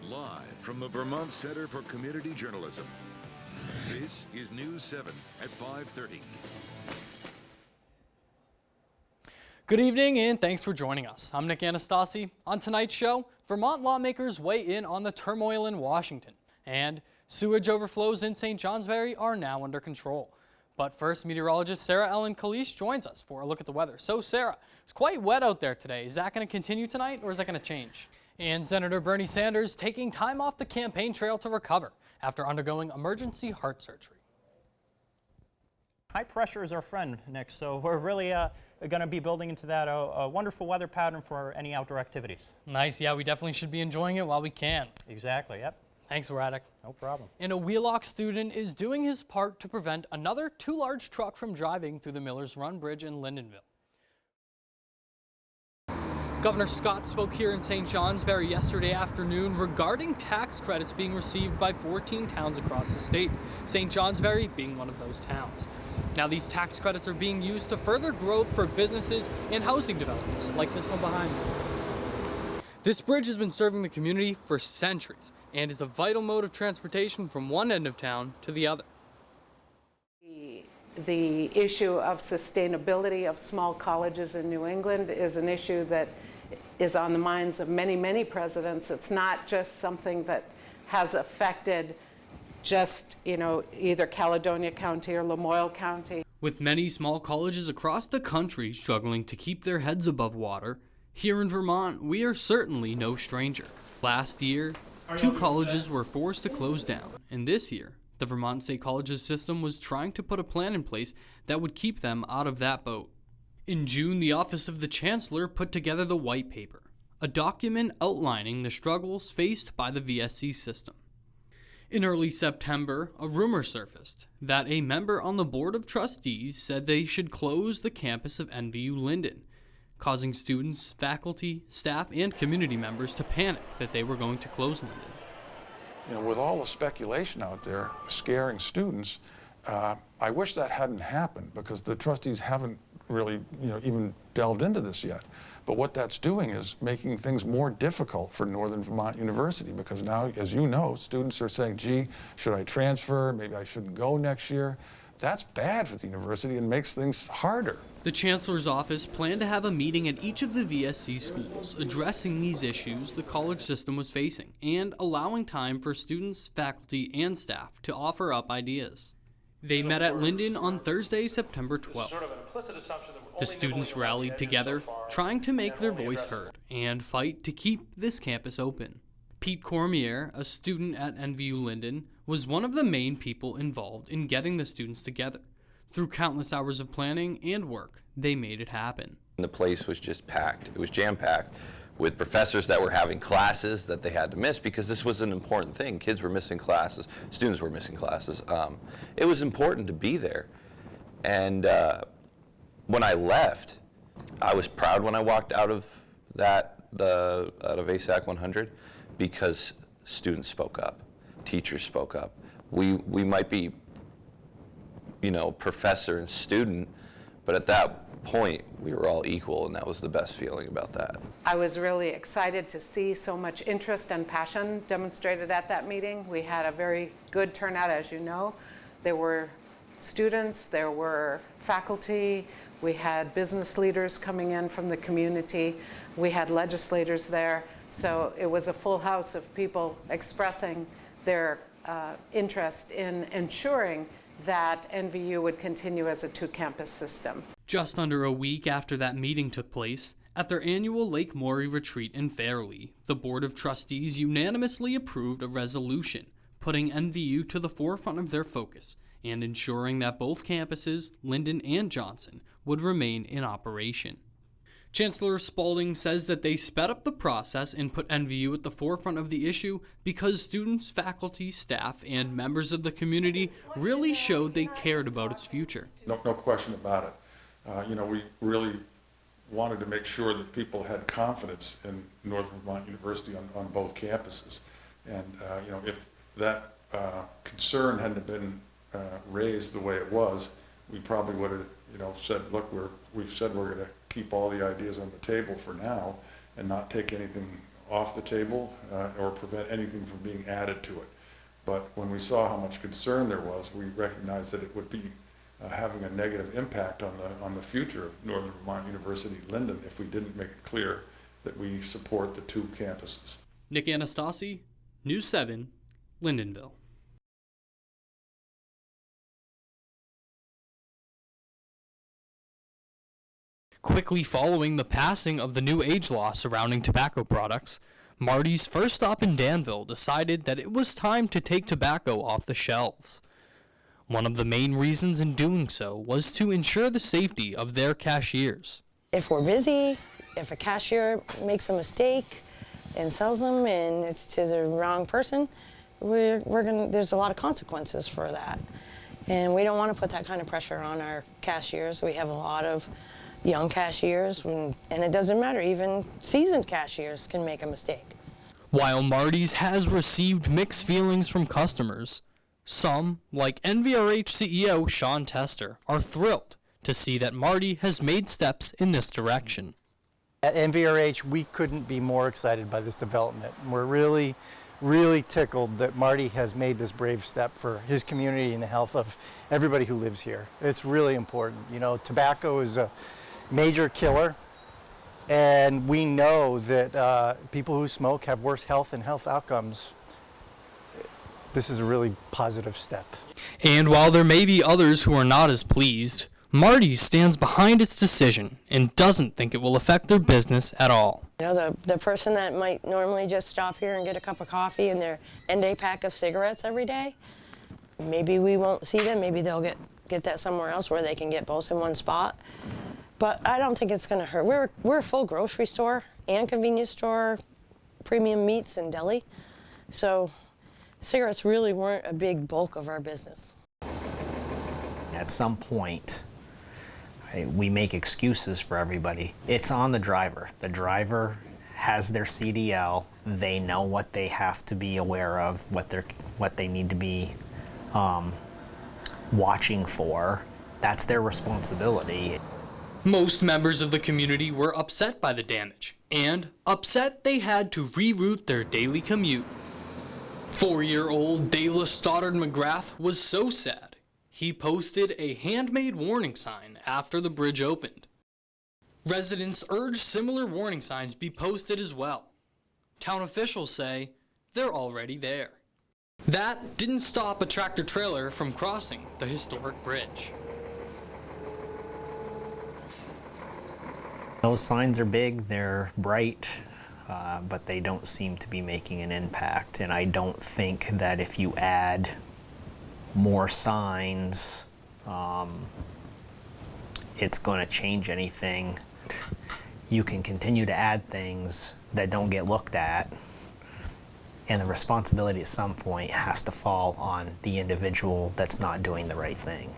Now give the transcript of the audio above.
Live from the Vermont Center for Community Journalism, this is News 7 at 5:30. Good evening and thanks for joining us. I'm Nick Anastasi. On tonight's show, Vermont lawmakers weigh in on the turmoil in Washington, and sewage overflows in St. Johnsbury are now under control. But first, meteorologist Sarah Ellen Kalish joins us for a look at the weather. So Sarah, it's quite wet out there today. Is that going to continue tonight or is that going to change? And Senator Bernie Sanders taking time off the campaign trail to recover after undergoing emergency heart surgery. High pressure is our friend, Nick, so we're really going to be building into that a wonderful weather pattern for any outdoor activities. Nice, yeah, we definitely should be enjoying it while we can. Exactly, yep. Thanks, Radek. No problem. And a Wheelock student is doing his part to prevent another too large truck from driving through the Miller's Run Bridge in Lyndonville. Governor Scott spoke here in St. Johnsbury yesterday afternoon regarding tax credits being received by 14 towns across the state, St. Johnsbury being one of those towns. Now, these tax credits are being used to further growth for businesses and housing developments, like this one behind me. This bridge has been serving the community for centuries and is a vital mode of transportation from one end of town to the other. The issue of sustainability of small colleges in New England is an issue that is on the minds of many, many presidents. It's not just something that has affected just, either Caledonia County or Lamoille County. With many small colleges across the country struggling to keep their heads above water, here in Vermont, we are certainly no stranger. Last year, 2 colleges were forced to close down, and this year, the Vermont State Colleges system was trying to put a plan in place that would keep them out of that boat. In June, the Office of the Chancellor put together the White Paper, a document outlining the struggles faced by the VSC system. In early September, a rumor surfaced that a member on the Board of Trustees said they should close the campus of NVU Linden, causing students, faculty, staff, and community members to panic that they were going to close Linden. With all the speculation out there scaring students, I wish that hadn't happened because the trustees haven't really, even delved into this yet. But what that's doing is making things more difficult for Northern Vermont University because now, as you know, students are saying, gee, should I transfer? Maybe I shouldn't go next year. That's bad for the university and makes things harder. The Chancellor's office planned to have a meeting at each of the VSC schools addressing these issues the college system was facing and allowing time for students, faculty, and staff to offer up ideas. They met at Linden on Thursday, September 12th. The students rallied together, trying to make their voice heard and fight to keep this campus open. Pete Cormier, a student at NVU Linden, was one of the main people involved in getting the students together. Through countless hours of planning and work, they made it happen. The place was just packed. It was jam-packed with professors that were having classes that they had to miss because this was an important thing. Kids were missing classes, students were missing classes. It was important to be there. And when I left, I was proud when I walked out of ASAC 100 because students spoke up, teachers spoke up. We might be, professor and student, but at that point, we were all equal, and that was the best feeling about that. I was really excited to see so much interest and passion demonstrated at that meeting. We had a very good turnout, as you know. There were students, there were faculty, we had business leaders coming in from the community, we had legislators there. So it was a full house of people expressing their interest in ensuring that NVU would continue as a 2-campus system. Just under a week after that meeting took place, at their annual Lake Morey retreat in Fairleigh, the Board of Trustees unanimously approved a resolution putting NVU to the forefront of their focus and ensuring that both campuses, Linden and Johnson, would remain in operation. Chancellor Spaulding says that they sped up the process and put NVU at the forefront of the issue because students, faculty, staff, and members of the community really showed they cared about its future. No question about it. We really wanted to make sure that people had confidence in Northern Vermont University on both campuses. And, if that concern hadn't been raised the way it was, we probably would have, said, look, we've said we're going to keep all the ideas on the table for now and not take anything off the table or prevent anything from being added to it. But when we saw how much concern there was, we recognized that it would be having a negative impact on the future of Northern Vermont University Linden if we didn't make it clear that we support the two campuses. Nick Anastasi, News 7, Lindenville. Quickly following the passing of the new age law surrounding tobacco products, Marty's first stop in Danville decided that it was time to take tobacco off the shelves. One of the main reasons in doing so was to ensure the safety of their cashiers. If we're busy, if a cashier makes a mistake and sells them and it's to the wrong person, there's a lot of consequences for that. And we don't want to put that kind of pressure on our cashiers. We have a lot of young cashiers, and it doesn't matter, even seasoned cashiers can make a mistake. While Marty's has received mixed feelings from customers, some, like NVRH CEO Sean Tester, are thrilled to see that Marty has made steps in this direction. At NVRH, we couldn't be more excited by this development. We're really, really tickled that Marty has made this brave step for his community and the health of everybody who lives here. It's really important. You know, tobacco is a major killer, and we know that people who smoke have worse health and health outcomes. This is a really positive step. And while there may be others who are not as pleased, Marty stands behind its decision and doesn't think it will affect their business at all. You know, the person that might normally just stop here and get a cup of coffee and their end-day pack of cigarettes every day, maybe we won't see them. Maybe they'll get that somewhere else where they can get both in one spot. But I don't think it's going to hurt. We're a full grocery store and convenience store, premium meats and deli. So cigarettes really weren't a big bulk of our business. At some point, we make excuses for everybody. It's on the driver. The driver has their CDL. They know what they have to be aware of, what they need to be watching for. That's their responsibility. Most members of the community were upset by the damage, and upset they had to reroute their daily commute. 4-year-old Dayla Stoddard McGrath was so sad, he posted a handmade warning sign after the bridge opened. Residents urged similar warning signs be posted as well. Town officials say they're already there. That didn't stop a tractor-trailer from crossing the historic bridge. Those signs are big, they're bright, but they don't seem to be making an impact. And I don't think that if you add more signs, it's going to change anything. You can continue to add things that don't get looked at, and the responsibility at some point has to fall on the individual that's not doing the right thing.